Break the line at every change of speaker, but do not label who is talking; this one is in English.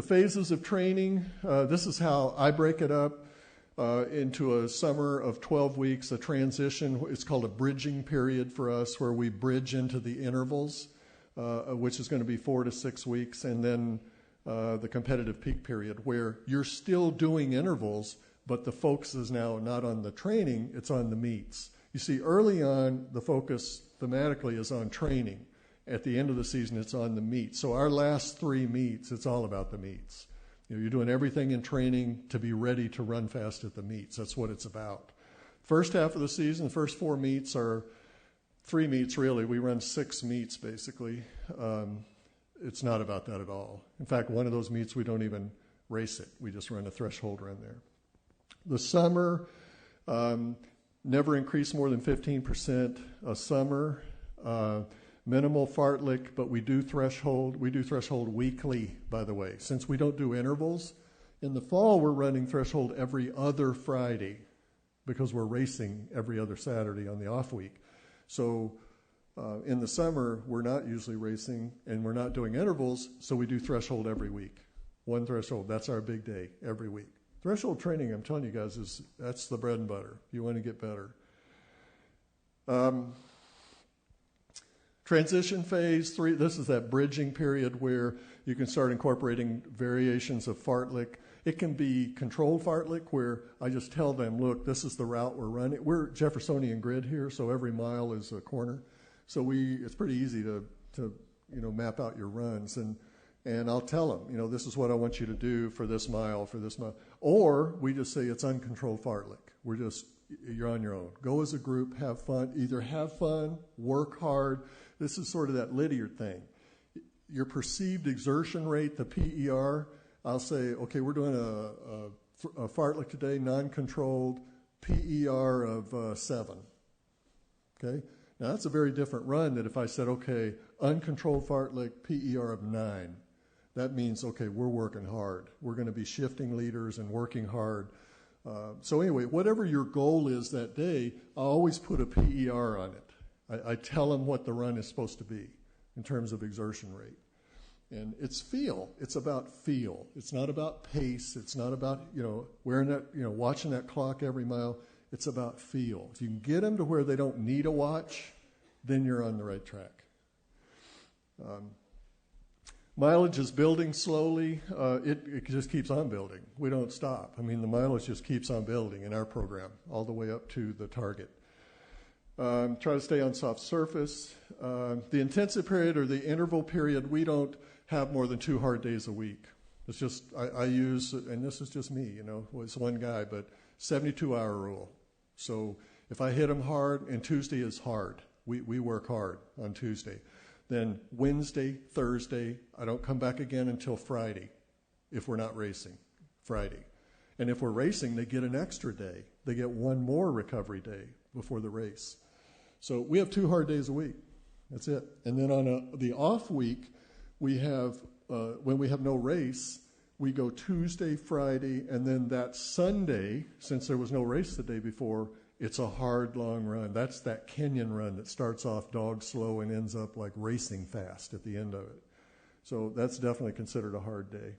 phases of training, this is how I break it up into a summer of 12 weeks, a transition. It's called a bridging period for us, where we bridge into the intervals, which is going to be 4 to 6 weeks, and then the competitive peak period, where you're still doing intervals, but the focus is now not on the training, it's on the meets. You see, early on, the focus thematically is on training. At the end of the season, it's on the meets. So our last 3 meets, it's all about the meets. You're doing everything in training to be ready to run fast at the meets. That's what it's about. First half of the season, the first 4 meets are 3 meets, really. We run 6 meets, basically. It's not about that at all. In fact, one of those meets, we don't even race it. We just run a threshold run there. The summer, never increase more than 15% a summer. Minimal fartlek, but we do threshold. We do threshold weekly, by the way. Since we don't do intervals, in the fall we're running threshold every other Friday because we're racing every other Saturday on the off week. So in the summer, we're not usually racing and we're not doing intervals, so we do threshold every week. 1 threshold, that's our big day every week. Threshold training, I'm telling you guys, that's the bread and butter. You want to get better. Transition phase 3, this is that bridging period where you can start incorporating variations of fartlek. It can be controlled fartlek, where I just tell them, look, this is the route we're running. We're Jeffersonian grid here, so every mile is a corner. So it's pretty easy to map out your runs. And I'll tell them, this is what I want you to do for this mile, for this mile. Or we just say it's uncontrolled fartlek. You're on your own. Go as a group, have fun. Either have fun, work hard. This is sort of that Lydiard thing. Your perceived exertion rate, the PER, I'll say, okay, we're doing a fartlek today, non-controlled, PER of 7. Okay? Now that's a very different run than if I said, okay, uncontrolled fartlek, PER of 9. That means, okay, we're working hard. We're going to be shifting leaders and working hard. So anyway, whatever your goal is that day, I always put a PER on it. I tell them what the run is supposed to be in terms of exertion rate. And it's feel. It's about feel. It's not about pace. It's not about, wearing that, watching that clock every mile. It's about feel. If you can get them to where they don't need a watch, then you're on the right track. Mileage is building slowly. It just keeps on building. We don't stop. I mean, the mileage just keeps on building in our program all the way up to the target. Try to stay on soft surface. The intensive period or the interval period, we don't have more than 2 hard days a week. It's just, I use, and this is just me, it's one guy, but 72-hour rule. So if I hit them hard, and Tuesday is hard, we work hard on Tuesday. Then Wednesday, Thursday, I don't come back again until Friday if we're not racing, Friday. And if we're racing, they get an extra day. They get 1 more recovery day before the race. So we have 2 hard days a week. That's it. And then on the off week, we have, when we have no race, we go Tuesday, Friday, and then that Sunday, since there was no race the day before, it's a hard, long run. That's that Kenyan run that starts off dog slow and ends up like racing fast at the end of it. So that's definitely considered a hard day.